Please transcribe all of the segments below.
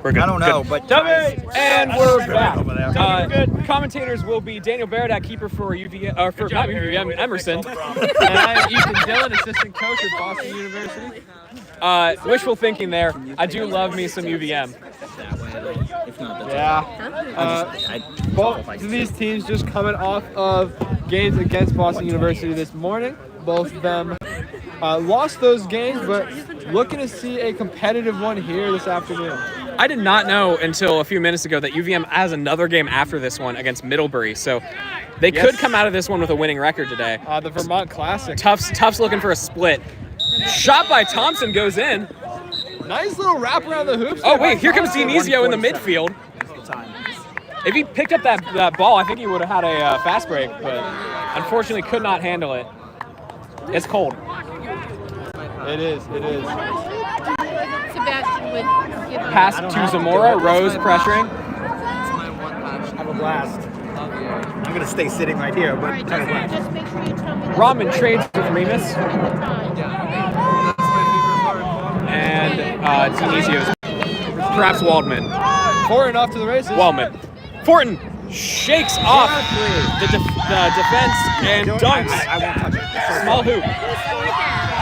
We're good. I don't know, but And we're back. Commentators will be Daniel Barrett at keeper for not UVM, Emerson. And I'm Ethan Dillon, assistant coach at Boston University. Wishful thinking there. I do love me some UVM. Both of these teams just coming off of games against Boston University this morning. Both of them lost those games, but looking to see a competitive one here this afternoon. I did not know until a few minutes ago that UVM has another game after this one against Middlebury, so they could come out of this one with a winning record today. The Vermont Classic. Tufts looking for a split. Shot by Thompson goes in. Nice little wrap around the hoops. Oh, wait, here comes Dionisio in the midfield. If he picked up that ball, I think he would have had a fast break, but unfortunately could not handle it. It's cold. It is. Sebastian would give Pass to Zamora. Rose pressuring. Have a blast. I'm going to stay sitting right here, but just make sure you tell me. Rahman trades with Remus. And Dionisio. Perhaps Waldman. Fortin off to the races. Waldman. Fortin shakes off the defense and dunks. I won't touch it. Small hoop.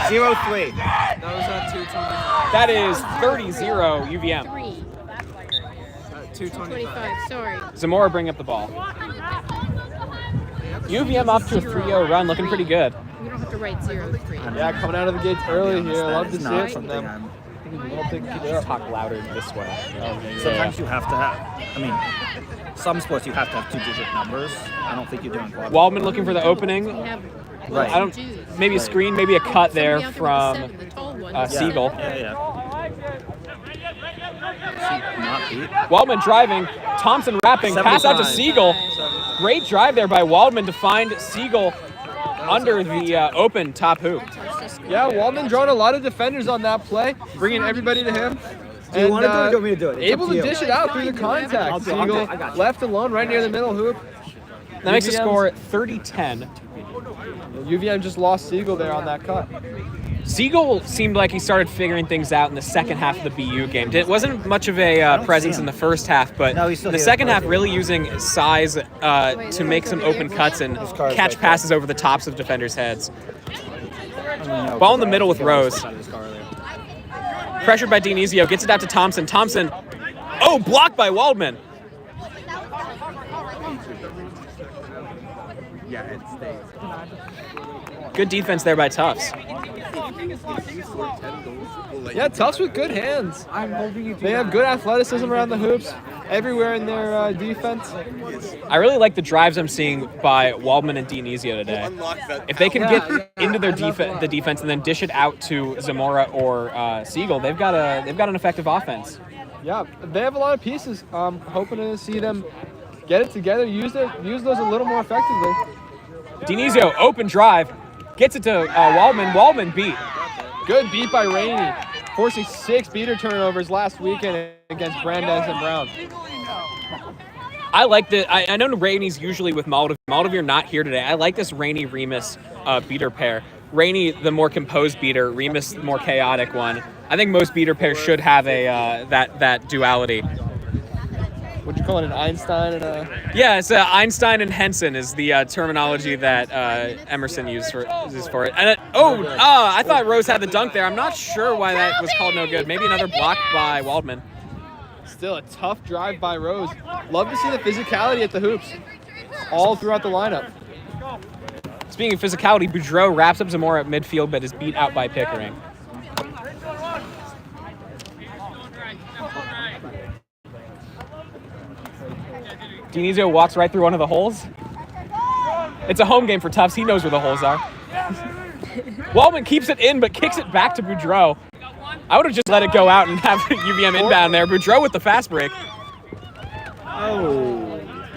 0-3. That is 30-0 UVM. 225, sorry. Zamora bring up the ball. UVM off to a 3-0 run, looking pretty good. We don't have to write 0-3. Yeah, coming out of the gates early here. Love to see it from them. Talk louder this way. Sometimes you have to have, some sports you have to have two-digit numbers. I don't think you're doing quite. Waldman looking for the opening. Right. I don't. Maybe a screen, maybe a cut there from Siegel. Not beat. Waldman driving. Thompson wrapping. Pass out to Siegel. Great drive there by Waldman to find Siegel under the open top hoop. Yeah, Waldman drawing a lot of defenders on that play, bringing everybody to him. Do you want to do it or do you want me to do it? It's Able to dish it out through the contact. Siegel left alone right near the middle hoop. That makes the score 30-10. UVM just lost Siegel there on that cut. Siegel seemed like he started figuring things out in the second half of the BU game. It wasn't much of a presence in the first half, but in the second half really using size to make some open cuts and catch passes over the tops of defenders' heads. Ball in the middle with Rose. Pressured by Dionisio, gets it out to Thompson. Thompson, blocked by Waldman. Good defense there by Tufts. Yeah, Tufts with good hands. They have good athleticism around the hoops, everywhere in their defense. I really like the drives I'm seeing by Waldman and Dionisio today. If they can get into their the defense and then dish it out to Zamora or Siegel, they've got an effective offense. Yeah, they have a lot of pieces. Hoping to see them get it together, use those a little more effectively. Dionisio, open drive, gets it to Waldman. Waldman beat. Good beat by Rainey, forcing 6 beater turnovers last weekend against Brandeis and Brown. I like that. I know Rainey's usually with Moldavir. Moldavir not here today. I like this Rainey-Remus beater pair. Rainey, the more composed beater. Remus, the more chaotic one. I think most beater pairs should have a that duality. What'd you call it, an Einstein and a... Yeah, it's Einstein and Henson is the terminology that Emerson uses for it. And I thought Rose had the dunk there. I'm not sure why that was called no good. Maybe another block by Waldman. Still a tough drive by Rose. Love to see the physicality at the hoops all throughout the lineup. Speaking of physicality, Boudreau wraps up Zamora at midfield but is beat out by Pickering. Dionisio walks right through one of the holes. It's a home game for Tufts. He knows where the holes are. Waldman keeps it in, but kicks it back to Boudreau. I would have just let it go out and have UVM inbound there. Boudreau with the fast break.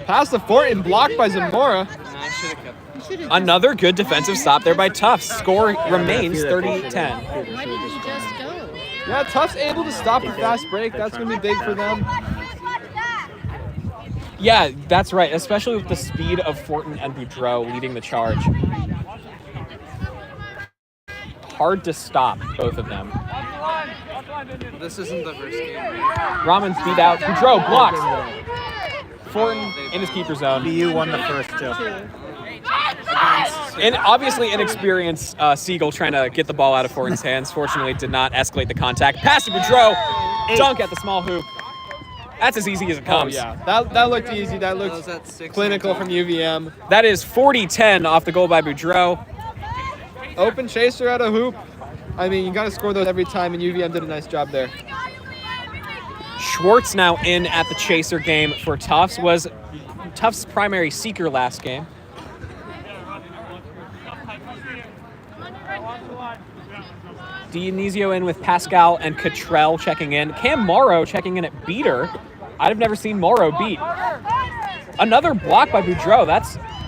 Pass to Fortin, blocked by Zamora. Another good defensive stop there by Tufts. Score remains 30-10. Why did he just go? Yeah, Tufts able to stop the fast break. That's going to be big for them. Yeah, that's right, especially with the speed of Fortin and Boudreau leading the charge. Hard to stop both of them. This isn't the first game. Ramon's beat out. Boudreau blocks. Fortin in his keeper zone. BU won the first two. And obviously inexperienced Siegel trying to get the ball out of Fortin's hands. Fortunately, did not escalate the contact. Pass to Boudreau. Dunk at the small hoop. That's as easy as it comes. Oh, yeah. That looked easy. That looked clinical from UVM. That is 40-10 off the goal by Boudreau. Open chaser at a hoop. I mean, you got to score those every time, and UVM did a nice job there. Schwartz now in at the chaser game for Tufts. Was Tufts' primary seeker last game. Dionisio in with Pascal and Cottrell checking in. Cam Morrow checking in at beater. I've never seen Morrow beat. Another block by Boudreau.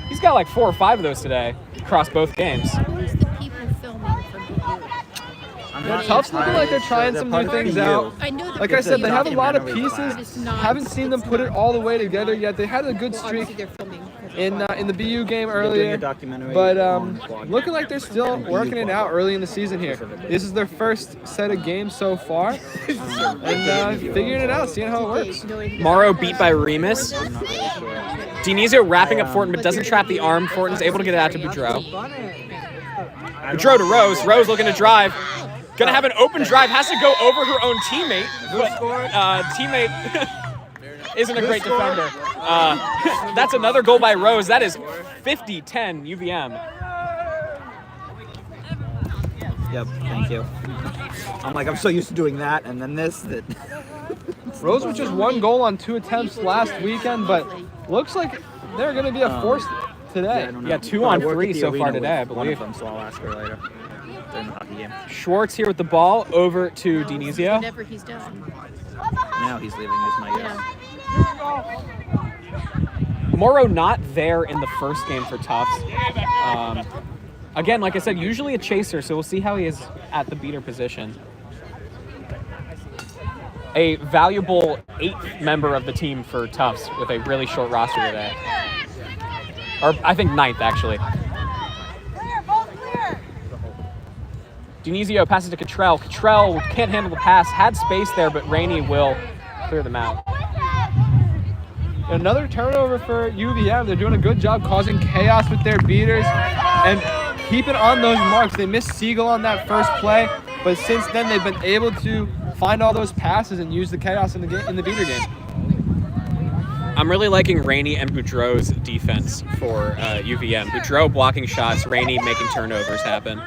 He's got like 4 or 5 of those today across both games. Who's the people filming from BU? Tufts looking like they're trying some new things out. I know Like I said, they have a lot of It's pieces. not- Haven't seen them put it all the way together yet. They had a good Well, obviously streak they're filming because of in the BU game They're doing earlier, a documentary but on squad. looking like they're still working it out early in the season here. This is their first set of games so far, and figuring it out, seeing how it works. Morrow beat by Remus. Dionisio wrapping up Fortin but doesn't trap the arm. Fortin's able to get it out to Boudreau. Boudreau to Rose. Rose looking to drive. Gonna have an open drive. Has to go over her own teammate. But teammate isn't a great defender. That's another goal by Rose. That is 50-10 UVM. Yep, thank you. I'm so used to doing that and then this that. Rose with just 1 goal on 2 attempts last weekend, but looks like they're going to be a force today. I don't know. Yeah, 2 But I on work 3 at the so arena far today, I with one of believe. them, so I'll ask her later during the hockey game. Schwartz here with the ball over to Dionisio. whatever he's done. Now he's leaving, is my guess. Yeah. Morrow not there in the first game for Tufts. Again, like I said, usually a chaser, so we'll see how he is at the beater position. A valuable 8th member of the team for Tufts with a really short roster today. Or I think 9th, actually. Dionisio passes to Cottrell. Cottrell can't handle the pass. Had space there, but Rainey will clear them out. Another turnover for UVM. They're doing a good job causing chaos with their beaters and keeping on those marks. They missed Siegel on that first play, but since then they've been able to find all those passes and use the chaos in the beater game. I'm really liking Rainey and Boudreau's defense for UVM. Boudreau blocking shots, Rainey making turnovers happen.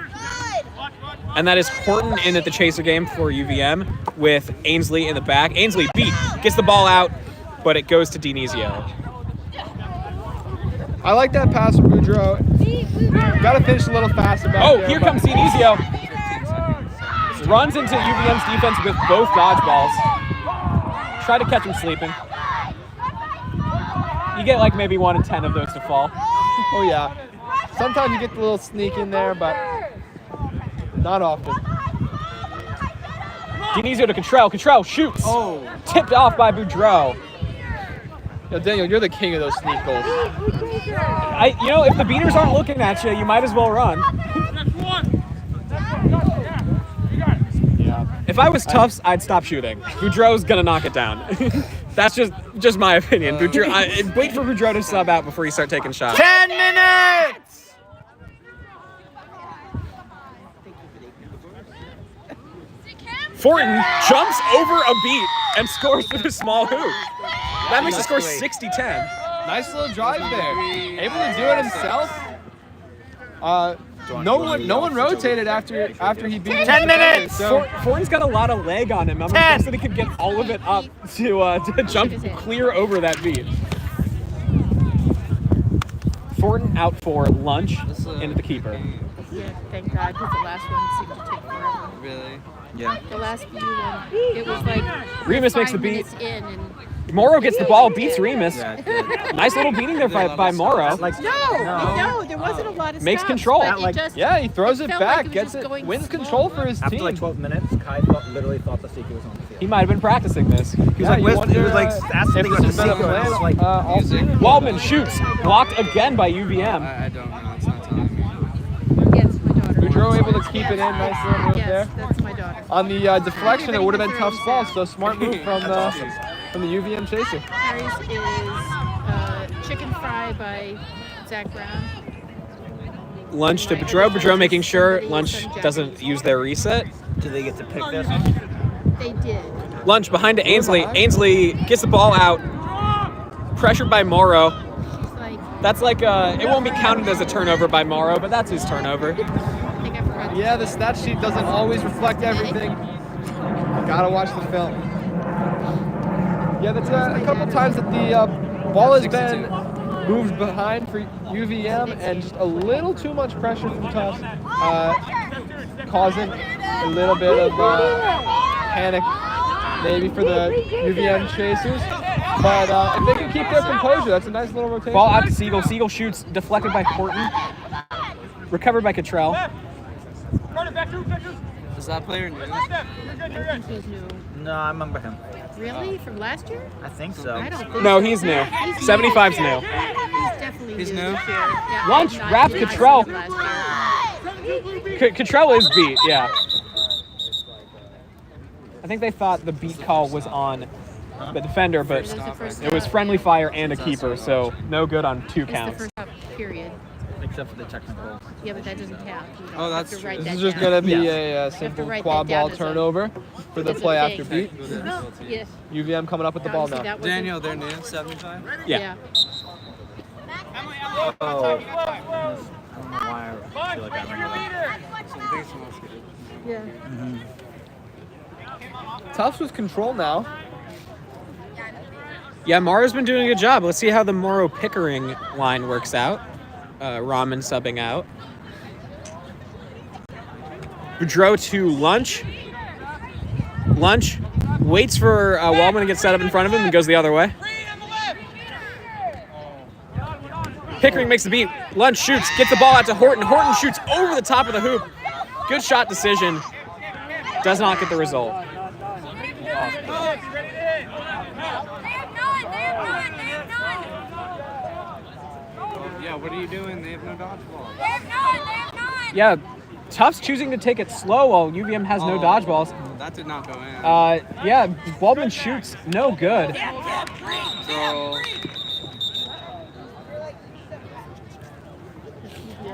And that is Horton in at the chaser game for UVM with Ainsley in the back. Ainsley beat, gets the ball out, but it goes to Dionisio. I like that pass from Boudreau. Got to finish a little faster back there. Here comes Dionisio. Runs into UVM's defense with both dodgeballs. Try to catch him sleeping. You get like maybe 1 in 10 of those to fall. Oh yeah. Sometimes you get the little sneak in there, but not often. Dionisio to Cottrell. Cottrell shoots. Oh. Tipped off by Boudreau. Yo, Daniel, you're the king of those sneak goals. If the beaters aren't looking at you, you might as well run. If I was Tufts, I'd stop shooting. Boudreau's gonna knock it down. That's just my opinion. Wait for Boudreau to sub out before you start taking shots. 10 minutes! Fortin jumps over a beat and scores with a small hoop. That makes the score 60-10. Nice little drive there. Able to do it himself. No one rotated after he beat him. 10 minutes! So Fortin's got a lot of leg on him. I'm impressed that he could get all of it up to jump clear over that beat. Fortin out for lunch into the keeper. Yeah, thank God, because the last one seemed to take forever. Really? Yeah. The last BU one, it was like Remus makes the 5 beat. minutes in and Morrow gets the ball, beats Remus. Yeah, it did. Nice little beating there by Morrow. Like, no, there wasn't a lot of Makes stops, control. but Like- it just, yeah, he throws it it felt back, like it was gets just it, going wins slow. control for his after team. like 12 minutes, Kai literally thought the Seeker was on the field. He might have been practicing this. He was like, you he wonder, was like asking if about the this has been a Seeker. And I was plan, like, all season. Waldman shoots, blocked again by UVM. I don't know. It's not telling me. Against my daughter. Boudreau Zamora able to keep it in. Nice little move Yes, there. that's my daughter. On the deflection, it would have been Tufts' ball. So smart move from the UVM chaser. Harry's is chicken fry by Zach Brown. Lunch to Boudreaux. Boudreaux making sure Lunch doesn't use their reset. Do they get to pick this? They did. Lunch behind to Ainsley. Ainsley gets the ball out. Pressured by Morrow. She's like, That's like it won't be counted as a turnover by Morrow, but that's his turnover. I think I forgot. Yeah, the stat sheet doesn't always reflect everything. Gotta watch the film. Yeah, that's a couple times that the ball has been moved behind for UVM and just a little too much pressure from Tufts, causing a little bit of panic maybe for the UVM chasers. But if they can keep their composure, that's a nice little rotation. Ball out to Siegel. Siegel shoots, deflected by Horton. Recovered by Cottrell. Is that player new? I think he's new. No, I remember him. Really? From last year? I think so. I don't think No, so. he's new. He's 75's new. He's definitely He's new. new? This year. Yeah, Lunch, not- wrap not Cottrell. last Cottrell is beat, yeah. I think they thought the beat call was on the defender, but year. It was the first it was friendly fire and a keeper, so no good on 2 It's the counts. first half, period. Except for the technical. Yeah, but that doesn't count. You Oh, have that's to true. write This that is just down. going to be Yeah. a simple write quad that down ball as a- turnover for the as a play thing. after beat. Yes. UVM coming up with the ball See, now. that wasn't- Daniel, they're new, 75? Yeah. Oh. I don't know why I feel like I remember that. Yeah. Tufts with control now. Yeah, Morrow's been doing a good job. Let's see how the Morrow-Pickering line works out. Ramen subbing out. Boudreaux to Lunch. Lunch waits for Waldman to get set up in front of him and goes the other way. Pickering makes the beat. Lunch shoots, gets the ball out to Horton. Horton shoots over the top of the hoop. Good shot decision. Does not get the result. Yeah, what are you doing? They have no dodgeball. Yeah, Tufts choosing to take it slow while UVM has no dodgeballs. That did not go in. Yeah, Waldman shoots no good. So,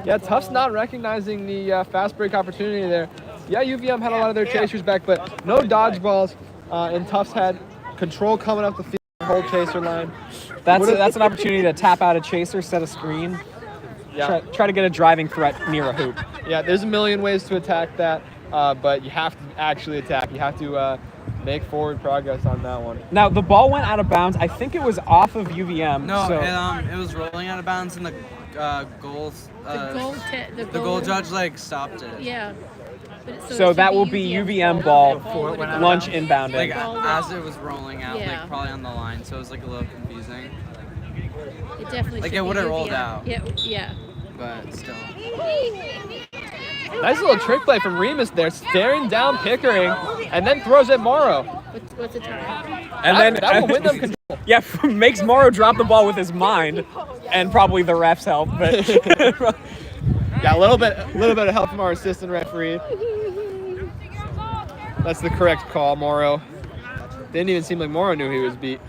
Yeah, Tufts not recognizing the fast break opportunity there. Yeah, UVM had a lot of their chasers back, but no dodgeballs. And Tufts had control coming up the field, whole chaser line. That's an opportunity to tap out a chaser, set a screen, Yeah, try to get a driving threat near a hoop. yeah. There's a million ways to attack that, but you have to actually attack. You have to make forward progress on that one. Now, the ball went out of bounds. I think it was off of UVM. no, so it was rolling out of bounds and the goals. The The goal judge stopped it. Yeah. But it so should that be will be UVM ball, Before it went out of Lunch bounds. inbounding. Like as it was rolling out, Yeah. probably on the line, so it was a little confusing. It definitely Like, should it be would've rolled UVM. out. Yeah. But still. Nice little trick play from Remus there, staring down Pickering, and then throws at Morrow. What's the time? And That will win them control. yeah, makes Morrow drop the ball with his mind, and probably the refs help. But Yeah, a little bit of help from our assistant referee. That's the correct call, Morrow. Didn't even seem like Morrow knew he was beat.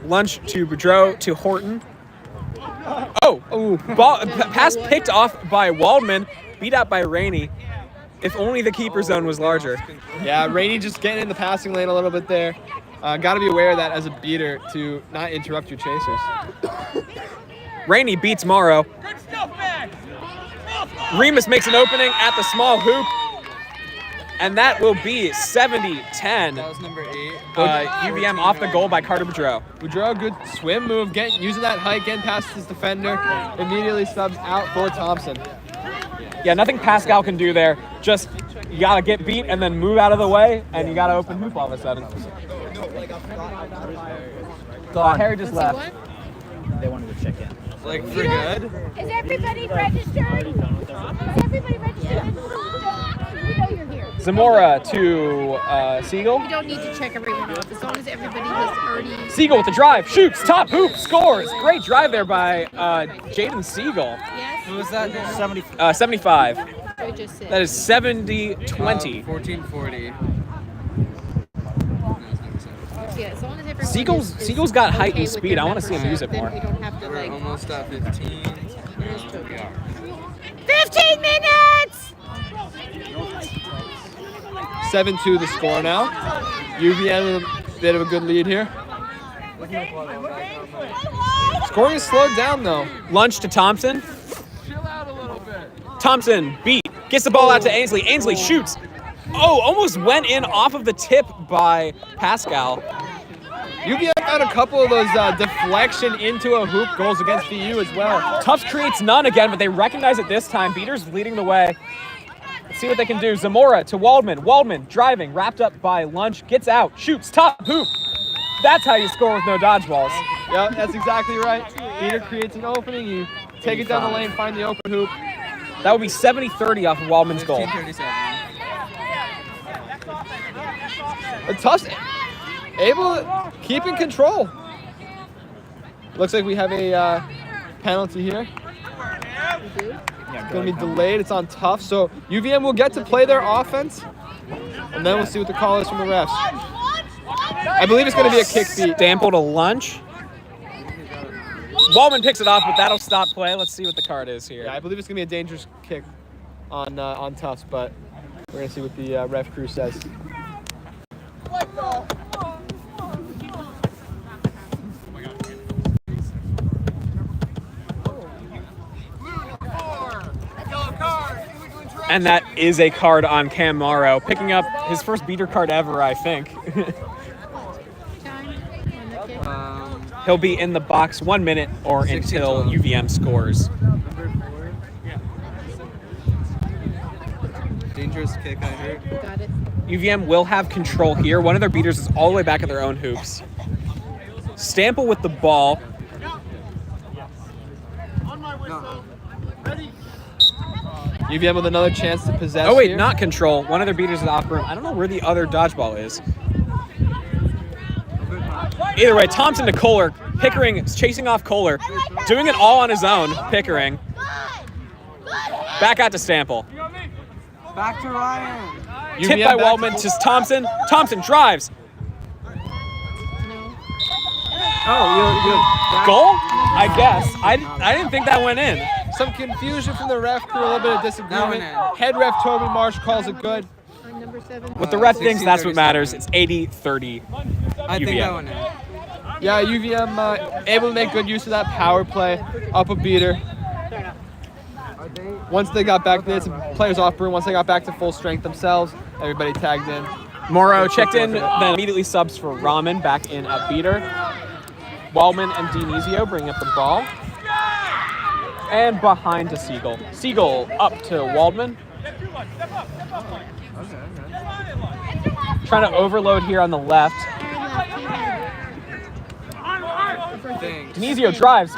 Lunch to Boudreaux to Horton. Pass picked off by Waldman, beat out by Rainey. If only the keeper zone was larger. Yeah, Rainey just getting in the passing lane a little bit there. Got to be aware of that as a beater to not interrupt your chasers. Rainey beats Morrow. Remus makes an opening at the small hoop. And that will be 70-10. That was number 8. UVM off the goal by Carter Boudreaux. Boudreaux, good swim move, using that height, getting past his defender. Immediately subs out for Thompson. Yeah, nothing Pascal can do there. Just, you gotta get beat and then move out of the way, and you gotta open hoop all of a sudden. Harry just What's he left. what? They wanted to check in. For good? Is everybody registered? Is everybody registered? We know you're here. Zamora to Siegel. We don't need to check everyone off as long as everybody has already. Siegel with the drive, shoots, top hoop, scores. Great drive there by Jaden Siegel. Yes. Who was that? 70. 75. Well, I just said. That is 70-20. 1440. Yeah, as long as everyone Seagull's got height okay and with speed. their I want to see him use it membership, more. then we don't have to We're like. almost at 15. Where we are. 15 minutes! 7-2 the score now. UVM with a bit of a good lead here. Scoring is slowed down though. Lunch to Thompson. Chill out a little bit. Thompson beat. Gets the ball out to Ainsley. Ainsley shoots. Oh, almost went in off of the tip by Pascal. UVM had a couple of those deflection into a hoop goals against VU as well. Tufts creates none again, but they recognize it this time. Beaters leading the way. Let's see what they can do. Zamora to Waldman. Waldman driving, wrapped up by Lunch. Gets out, shoots, top hoop. That's how you score with no dodgeballs. Yep, that's exactly right. Peter creates an opening, you take it down the lane, find the open hoop. That would be 70-30 off of Waldman's goal. 1537. Tufts able to keep in control. Looks like we have a penalty here. It's going to be delayed. It's on Tufts. So UVM will get to play their offense, and then we'll see what the call is from the refs. I believe it's going to be a kick beat. Stample to Lunch. Waldman picks it off, but that'll stop play. Let's see what the card is here. Yeah, I believe it's going to be a dangerous kick on Tufts, but we're going to see what the ref crew says. And that is a card on Cam Morrow, picking up his first beater card ever, I think. Time on the kick. He'll be in the box 1 minute or until UVM scores. Dangerous kick, I heard. Got it. UVM will have control here. One of their beaters is all the way back at their own hoops. Stample with the ball. UVM with another chance to possess. Oh wait, here. not control. One of their beaters is off room. I don't know where the other dodgeball is. Either way, Thompson to Kohler. Pickering is chasing off Kohler. Doing it all on his own, Pickering. Back out to Stample. Back to Ryan. Tip by Waldman to Thompson. Thompson drives. Goal? I guess. I didn't think that went in. Some confusion from the ref crew, a little bit of disagreement. Head ref Toby Marsh calls it good. On number 7. What the ref thinks, that's what matters. It's 80-30 I think that UVM. one in. Yeah, UVM able to make good use of that power play, up a beater. Once they got back, they had some players off broom. Once they got back to full strength themselves, everybody tagged in. Morrow checked in, then immediately subs for Rahman back in at beater. Waldman and Dinizio bring up the ball. And behind to Siegel. Siegel up to Waldman. Trying to overload here on the left. Dinizio drives.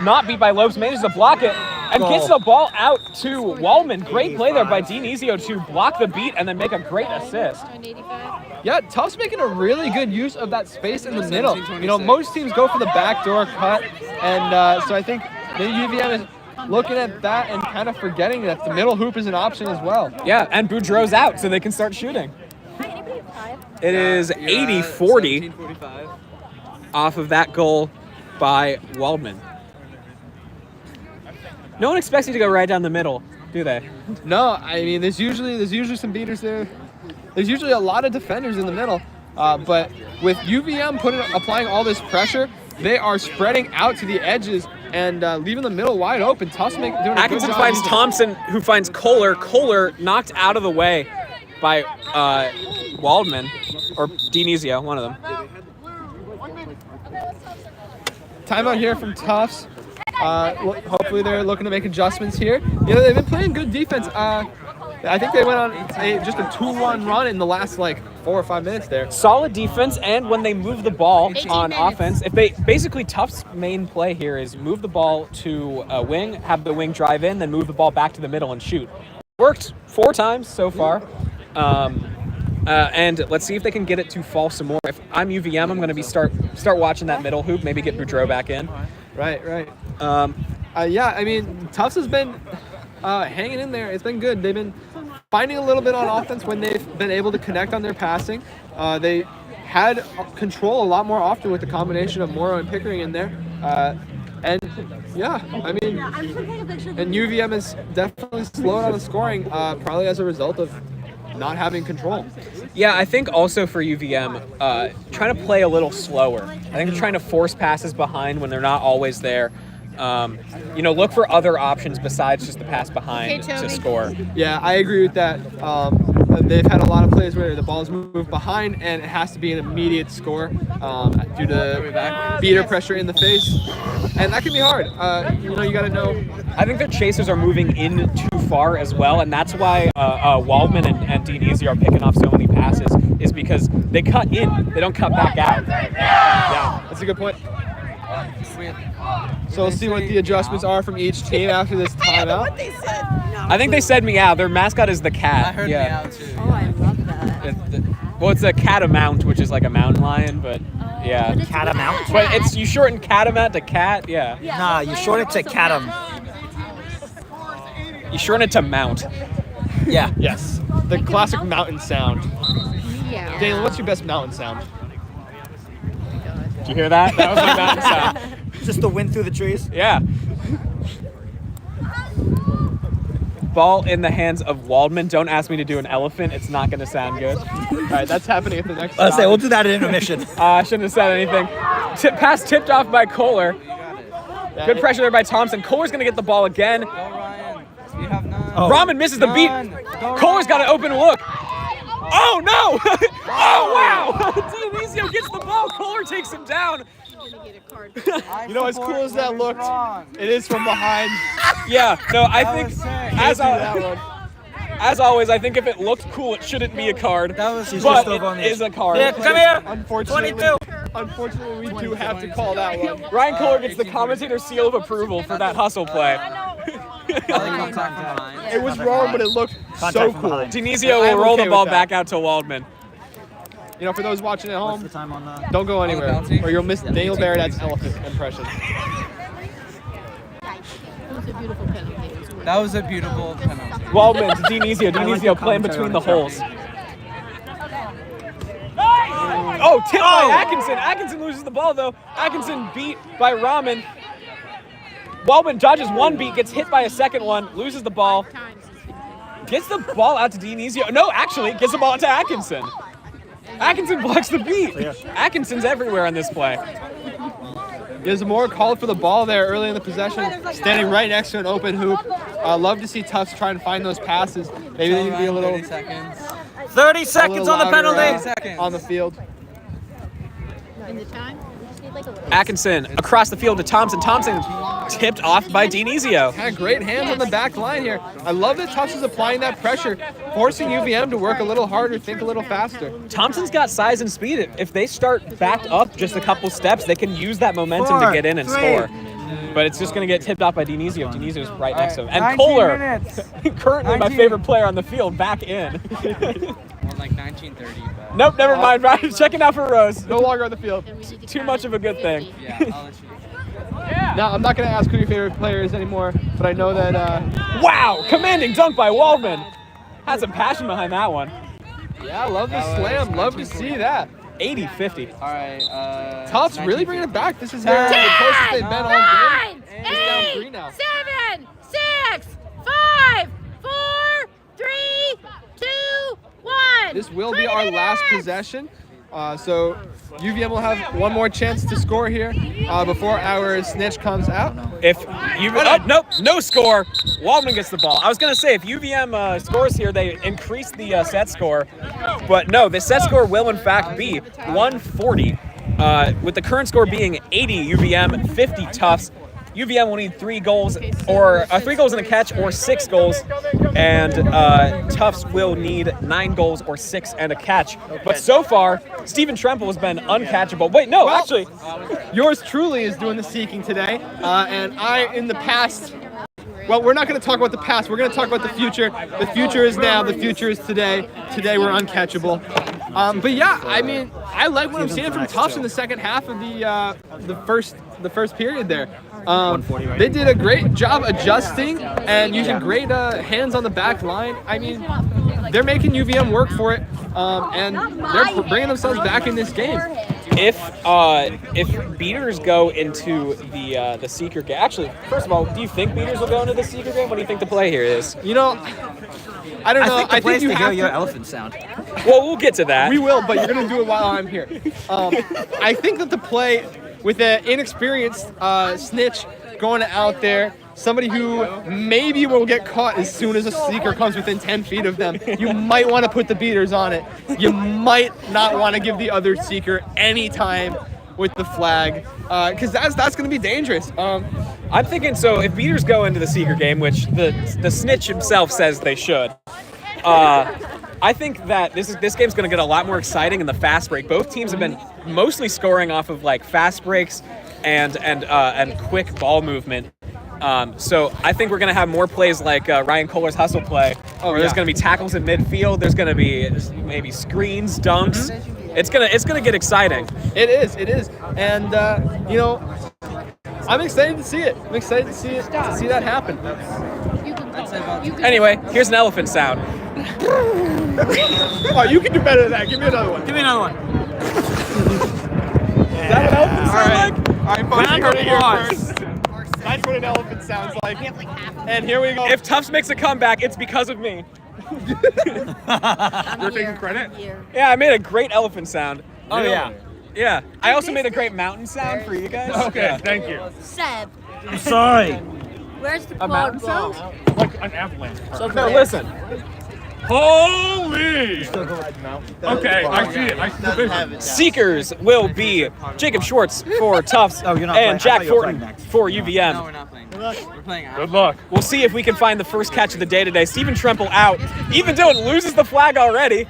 Not beat by Lopes, manages to block it, and gets the ball out to Waldman. Great play there by Dinizio to block the beat and then make a great assist. On 85. Yeah, Tufts making a really good use of that space in the middle. You know, most teams go for the backdoor cut, and so I think the UVM is looking at that and kind of forgetting that the middle hoop is an option as well. Yeah, and Boudreaux's out, so they can start shooting. It is 80-40 off of that goal by Waldman. No one expects you to go right down the middle, do they? No, I mean there's usually some beaters there. There's usually a lot of defenders in the middle, but with UVM applying all this pressure, they are spreading out to the edges and leaving the middle wide open. Tufts doing a good Atkinson job finds using- Thompson, who finds Kohler. Kohler knocked out of the way by Waldman, or Dinizio, one of them. Timeout here from Tufts. Hopefully they're looking to make adjustments here. You know, they've been playing good defense. I think they went on just a 2-1 run in the last 4 or 5 minutes there. Solid defense, and when they move the ball 18 on minutes. offense, if they basically Tufts' main play here is move the ball to a wing, have the wing drive in, then move the ball back to the middle and shoot. Worked 4 times so far. And let's see if they can get it to fall some more. If I'm UVM, I'm going to start watching that middle hoop, maybe get Boudreaux back in. Right. Yeah, I mean, Tufts has been hanging in there. It's been good. They've been finding a little bit on offense when they've been able to connect on their passing. They had control a lot more often with the combination of Morrow and Pickering in there. And yeah, I mean, and UVM is definitely slowed on the scoring, probably as a result of not having control. Yeah, I think also for UVM, trying to play a little slower. I think they're trying to force passes behind when they're not always there. Look for other options besides just the pass behind to score. Yeah, I agree with that. They've had a lot of plays where the ball's moved behind and it has to be an immediate score due to beater pressure in the face. And that can be hard. You got to know. I think their chasers are moving in too far as well, and that's why Waldman and Dinesi are picking off so many passes, is because they cut in. They don't cut back out. Yeah, that's a good point. So we'll see what the adjustments are from each team after this timeout. I think they said meow. Their mascot is the cat. I heard meow too. Oh, I love that. Well, it's a catamount, which is like a mountain lion, but yeah. Catamount? But you shorten catamount to cat, yeah. Nah, you shorten it to catam. You shorten it to mount. Yeah. Yes, the classic mountain sound. Yeah. Daniel, what's your best mountain sound? Did you hear that? That was my mountain sound. Just the wind through the trees? Yeah. Ball in the hands of Waldman. Don't ask me to do an elephant. It's not going to sound good. All right, that's happening at the next I'll say stop. we'll do that at intermission. I shouldn't have said anything. Pass tipped off by Kohler. Good pressure there by Thompson. Kohler's going to get the ball again. Go, Ryan. You have none. Oh. Rahman misses the beat. Kohler's got an open look. Oh, no! Oh, wow! Dionisio gets the ball. Kohler takes him down. You know, as cool as that looked, it is from behind. Yeah, no, I think, That one. as always, I think if it looked cool, it shouldn't be a card. That was But it is a card. Yeah, come here. Unfortunately, we do have to call that one. Ryan Kohler gets the commentator's seal of approval for that hustle play. It was wrong, but it looked so Contact from cool. behind. Dinizio I'm will roll okay the ball with that. back out to Waldman. You know, for those watching at What's home, the time on the... don't go anywhere, bouncy? or you'll miss Daniel Barrett's elephant impression. It was a beautiful penalty. That was a beautiful penalty. Waldman to Dinizio. Dinizio playing between the holes. Oh, tipped by Atkinson. Atkinson loses the ball, though. Atkinson beat by Rahman. Waldman dodges one beat, gets hit by a second one, loses the ball. Gets the ball out to Dinizio. No, actually, gets the ball out to Atkinson. Atkinson blocks the beat. Atkinson's everywhere on this play. Zamora called for the ball there early in the possession, standing right next to an open hoop. Love to see Tufts try and find those passes. Maybe they need to be a little 30 seconds. 30 seconds on the louder, penalty. Seconds. on the field. In the time? Atkinson across the field to Thompson. Thompson tipped off by Dinizio. Had great hands on the back line here. I love that Tufts is applying that pressure, forcing UVM to work a little harder, think a little faster. Thompson's got size and speed. If they start backed up just a couple steps, they can use that momentum to get in and score. But it's just going to get tipped off by Dinizio. Dinizio's right next to him. And 19 Kohler, minutes. currently my 19. favorite player on the field, back in. Well, like 1930, but Nope, never mind. Ryan's checking out for Rose. No longer on the field. Too much of a good thing. yeah, I'll let you. Now, I'm not going to ask who your favorite player is anymore, but I know that Wow, commanding dunk by Waldman. Had some passion behind that one. yeah, love the slam. Love to see that. 80-50. All right. Tufts really bringing it back. This is their the closest they've been all game. 9, It's down 3 now. 7, 6, 5, 4, 3, 2, 1. This will be our last possession. So UVM will have one more chance to score here before our snitch comes out. If nope, no score. Waldman gets the ball. I was gonna say if UVM scores here, they increase the set score, but no, the set score will in fact be 140. With the current score being 80 UVM, 50 Tufts. UVM will need 3 goals or 3 goals in a catch or 6 goals, and Tufts will need 9 goals or 6 and a catch. But so far, Stephen Tremple has been uncatchable. Wait, no, Well, actually, yours truly is doing the seeking today, and I, in the past, well, we're not going to talk about the past. We're going to talk about the future. The future is now. The future is today. Today we're uncatchable. But yeah, I mean, I like what I'm seeing from Tufts in the second half of the the first period there. 140 right They did a great job adjusting and using great hands on the back line. I mean, they're making UVM work for it, and they're bringing themselves back in this game. If beaters go into the Seeker game, actually, first of all, do you think beaters will go into the Seeker game? What do you think the play here is? You know, I don't know. I think you to have hear your elephant sound. Well, we'll get to that. We will, but you're gonna do it while I'm here. I think that the play with an inexperienced snitch going out there, somebody who maybe will get caught as soon as a Seeker comes within 10 feet of them, you might want to put the beaters on it. You might not want to give the other Seeker any time with the flag, because that's going to be dangerous. I'm thinking, so if beaters go into the Seeker game, which the snitch himself says they should, I think that this game's going to get a lot more exciting in the fast break. Both teams have been mostly scoring off of like fast breaks and quick ball movement. So I think we're going to have more plays like Ryan Kohler's hustle play, where there's going to be tackles in midfield. There's going to be maybe screens, dunks. It's gonna get exciting. It is, and you know, I'm excited to see it. I'm excited to see that happen. Anyway, here's an elephant sound. Oh, you can do better than that. Give me another one. Give me another one. Is that what elephants sound like? All right, folks, you heard it here applause. first. That's what an elephant sounds like. And here we go. If Tufts makes a comeback, it's because of me. You're taking credit? Yeah, I made a great elephant sound. Oh yeah. Yeah. I also made a great mountain sound for you guys. Okay, thank you. Seb, I'm sorry. where's the mountain quad ball? Like an avalanche. No, listen. Holy! Okay, I see it. I see the vision. Seekers will be Jacob Schwartz for Tufts Oh, you're not playing. I and Jack thought you were Fortin playing next. for UVM. No, we're not playing. We're playing out. Good luck. We'll see if we can find the first catch of the day today. Stephen Tremple out. Even Dylan loses the flag already.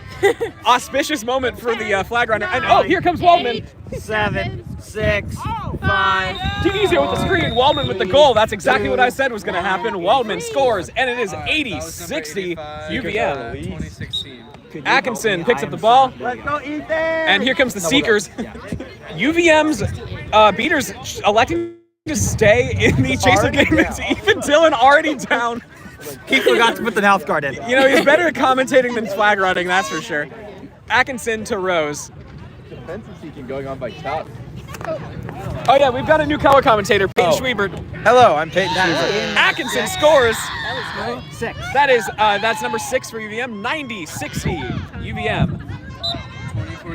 Auspicious moment for the flag runner. And oh, here comes Waldman. 7, 6, 5. Too easy with the screen. Waldman with the goal. That's exactly what I said was going to happen. Waldman scores, and it is 80-60 UVM. 2016. Atkinson picks up the ball. Let's go, Ethan. And here comes the Seekers. UVM's beaters electing to stay in the chaser game. It's even Dylan already down. He forgot to put the mouth guard in. You know, he's better at commentating than flag running, that's for sure. Atkinson to Rose. Defensive seeking going on by Tufts. Oh yeah, we've got a new color commentator, Peyton Schwiebert. Hello, I'm Peyton Schwiebert. Atkinson scores. 6. That's number 6 for UVM. 90-60 UVM.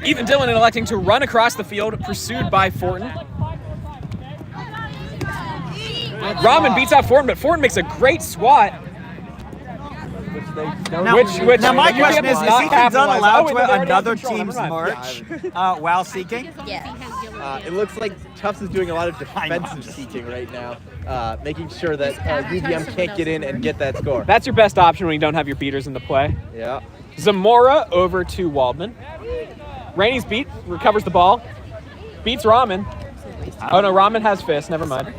Even Dylan electing to run across the field, pursued by Fortin. Rahman beats out Fortin, but Fortin makes a great swat. Now, Which now my UVM question is not Ethan Dunn capitalize. allowed Oh, to wait, wear they already another have control, team's never mind. merch while seeking? Yeah. It looks like Tufts is doing a lot of defensive seeking right now, making sure that UVM can't get in and get that score. That's your best option when you don't have your beaters in the play. Yeah. Zamora over to Waldman. Rainey's beat, recovers the ball. Beats Rahman. Oh no, Rahman has fist, never mind.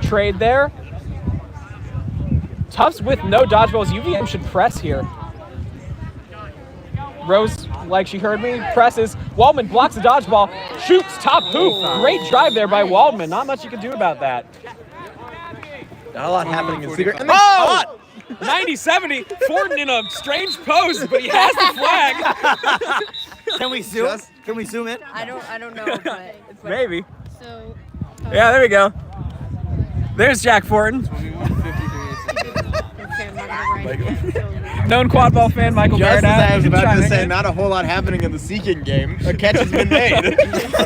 Trade there. Tufts with no dodgeballs. UVM should press here. Rose, like she heard me, presses. Waldman blocks the dodgeball, shoots top hoop. Great drive there by Waldman. Not much you can do about that. Not a lot happening in secret. Oh! 90-70. Fortin in a strange pose, but he has the flag. Can we zoom? Can we zoom in? I don't know, but Maybe. So, Yeah, there we go. There's Jack Fortin. Known quad ball fan Michael Just Barrett. as I was about to chiming say, in. not a whole lot happening in the seeking game. A catch has been made.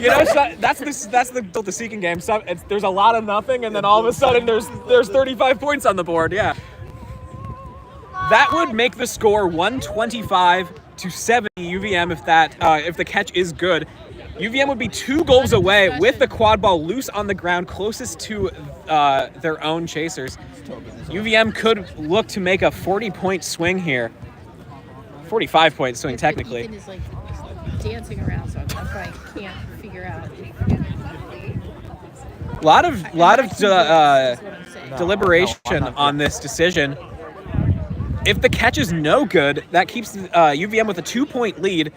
You know, that's the seeking game. There's a lot of nothing, and then all of a sudden there's 35 points on the board. Yeah, that would make the score 125-70 UVM if the catch is good. UVM would be 2 goals away with the quad ball loose on the ground, closest to their own chasers. UVM could look to make a 40-point swing here. 45-point swing, technically. Ethan is like dancing around, so that's why I can't figure out. Lot of deliberation on this decision. If the catch is no good, that keeps UVM with a 2-point lead,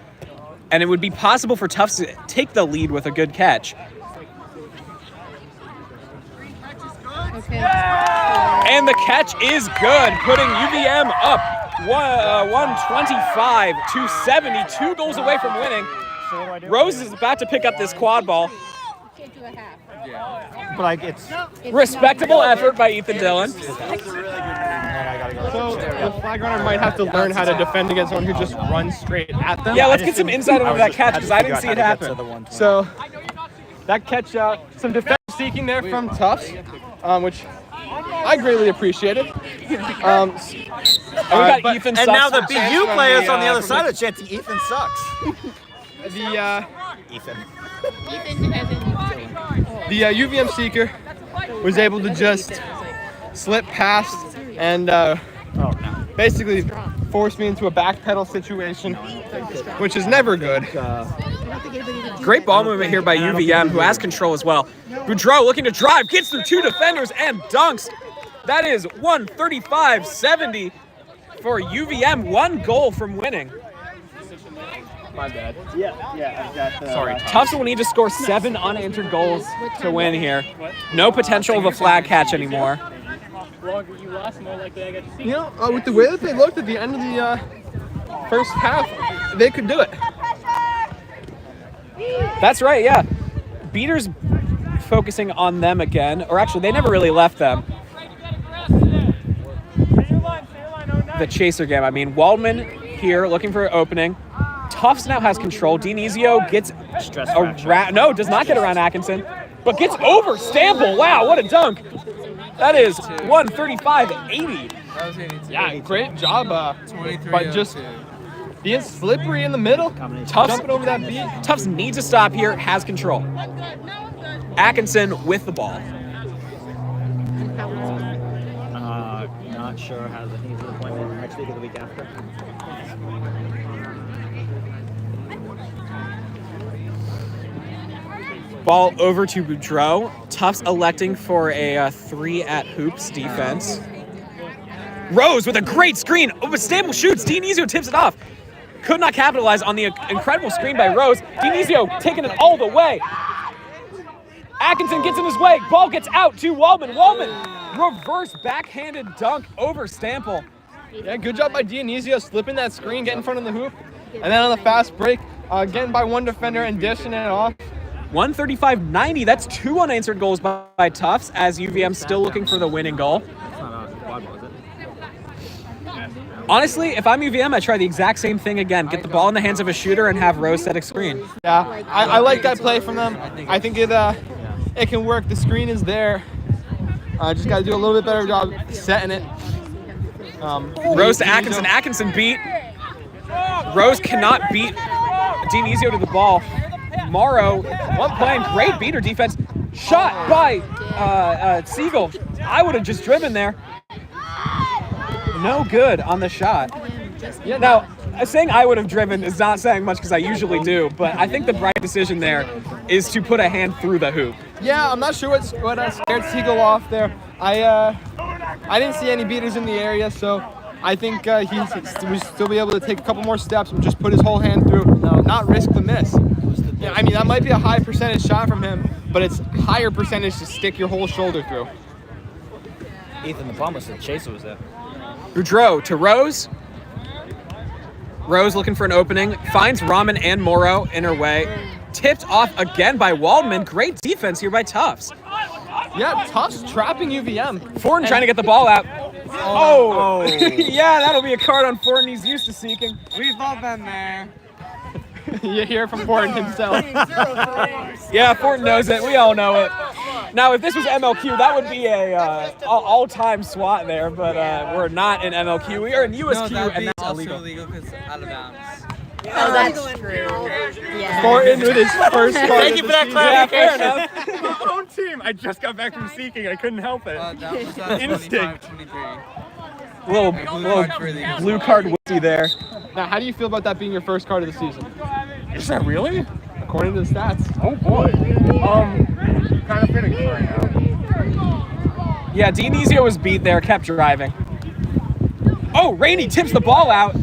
and it would be possible for Tufts to take the lead with a good catch. And the catch is good, putting UVM up 125 to 70, 2 goals away from winning. Rose is about to pick up this quad ball. Can't do a half. But like it's Respectable effort by Ethan Dillon. So the flag runner might have to learn how to defend against someone who just runs straight at them. Yeah, let's get some insight into that catch because I didn't see it happen. So that catch, some defense seeking there from Tufts, which I greatly appreciated. And we got Ethan and sucks. now the BU players on the other side are chanting Ethan sucks. Ethan as in The UVM seeker was able to just slip past and basically force me into a backpedal situation, which is never good. Great ball movement here by UVM, who has control as well. Boudreau looking to drive, gets through 2 defenders and dunks. That is 135-70 for UVM, 1 goal from winning. My bad. Sorry, Tufts will need to score 7 unanswered goals to win here. No potential of a flag catch anymore. You know, with the way that they looked at the end of the first half, they could do it. That's right, yeah. Beater's focusing on them again, or actually they never really left them. The chaser game, I mean. Waldman here looking for an opening. Tufts now has control. Dinizio gets around, no, does not get around Atkinson, but gets over Stample. Wow, what a dunk. That is 135-80. Yeah, great job. But just being slippery in the middle, jumping over that beat. Tufts needs to stop here, has control. Atkinson with the ball. Not sure how he's an appointment next week or the week after. Ball over to Boudreau. Tufts electing for a 3 at hoops defense. Rose with a great screen. Oh, but Stample shoots. Dinizio tips it off. Could not capitalize on the incredible screen by Rose. Dinizio taking it all the way. Atkinson gets in his way. Ball gets out to Waldman. Waldman, reverse backhanded dunk over Stample. Yeah, good job by Dionysio slipping that screen, getting in front of the hoop. And then on the fast break, getting by one defender and dishing it off. 135-90. That's 2 unanswered goals by Tufts, as UVM still looking for the winning goal. Honestly, if I'm UVM, I try the exact same thing again. Get the ball in the hands of a shooter and have Rose set a screen. Yeah, I like that play from them. I think it can work. The screen is there. Just got to do a little bit better job setting it. Rose to Atkinson. Atkinson beat. Rose cannot beat Dinizio to the ball. Morrow, one playing great beater defense. Shot by Siegel. I would have just driven there. No good on the shot. Yeah, now, saying I would have driven is not saying much because I usually do, but I think the right decision there is to put a hand through the hoop. Yeah, I'm not sure what scared Siegel off there. I didn't see any beaters in the area, so I think he would still be able to take a couple more steps and just put his whole hand through, not risk the miss. Yeah, I mean, that might be a high percentage shot from him, but it's higher percentage to stick your whole shoulder through. Ethan, the problem was the chaser was there. Boudreau to Rose. Rose looking for an opening. Finds Rahman and Morrow in her way. Tipped off again by Waldman. Great defense here by Tufts. Yeah, Tufts trapping UVM. Fortin trying to get the ball out. Oh. Yeah, that'll be a card on Fortin he's used to seeking. We've all been there. You hear from Fortin himself. Yeah, Fortin knows it. We all know it. Now, if this was MLQ, that would be a all-time SWAT there, but we're not in MLQ. We are in USQ, and that's illegal. illegal because out of bounds. Oh, that's true. Yeah. Fortin with his first card. Thank you for that clarification. Yeah, fair enough. My own team. I just got back from seeking. I couldn't help it. That was Instinct. 25-23. Little blue card whiskey there. Now, how do you feel about that being your first card of the season? Is that really? According to the stats. Oh boy. Kind of fitting right now. Yeah, Dinizio was beat there, kept driving. Oh, Rainey tips the ball out.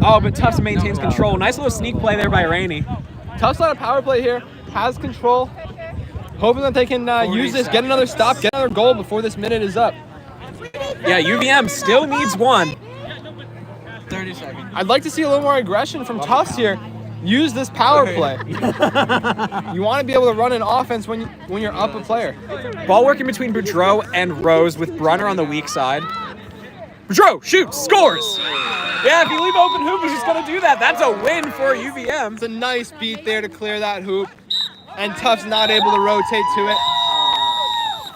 Oh, but Tufts maintains control. Nice little sneak play there by Rainey. Tufts on a power play here, has control. hoping that they can use this, get another stop, get another goal before this minute is up. Yeah, UVM still needs one. 30 seconds. I'd like to see a little more aggression from Tufts here. Use this power play. You want to be able to run an offense when you're up a player. Ball working between Boudreaux and Rose with Brunner on the weak side. Boudreaux shoots, scores! Yeah, if you leave open hoop, he's just going to do that. That's a win for UVM. It's a nice beat there to clear that hoop. And Tufts not able to rotate to it.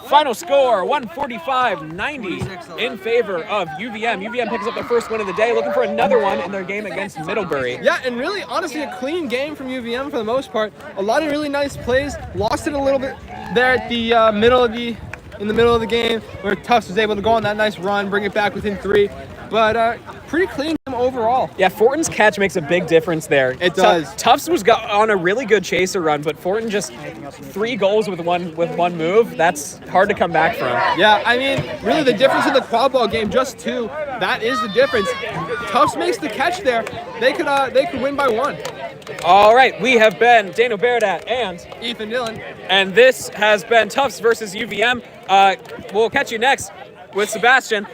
Final score, 145-90 in favor of UVM. UVM picks up their first win of the day, looking for another one in their game against Middlebury. Yeah, and really, honestly, a clean game from UVM for the most part. A lot of really nice plays. Lost it a little bit there at the middle of the game, where Tufts was able to go on that nice run, bring it back within 3. But pretty clean game overall. Yeah, Fortin's catch makes a big difference there. It does. Tufts was on a really good chaser run, but Fortin just 3 goals with one move. That's hard to come back from. Yeah, I mean, really the difference in the quad ball game, just 2. That is the difference. Tufts makes the catch there. They could win by 1. All right, we have been Daniel Baradat and Ethan Dillon. And this has been Tufts versus UVM. We'll catch you next with Sebastian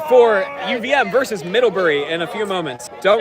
for UVM versus Middlebury in a few moments. Don't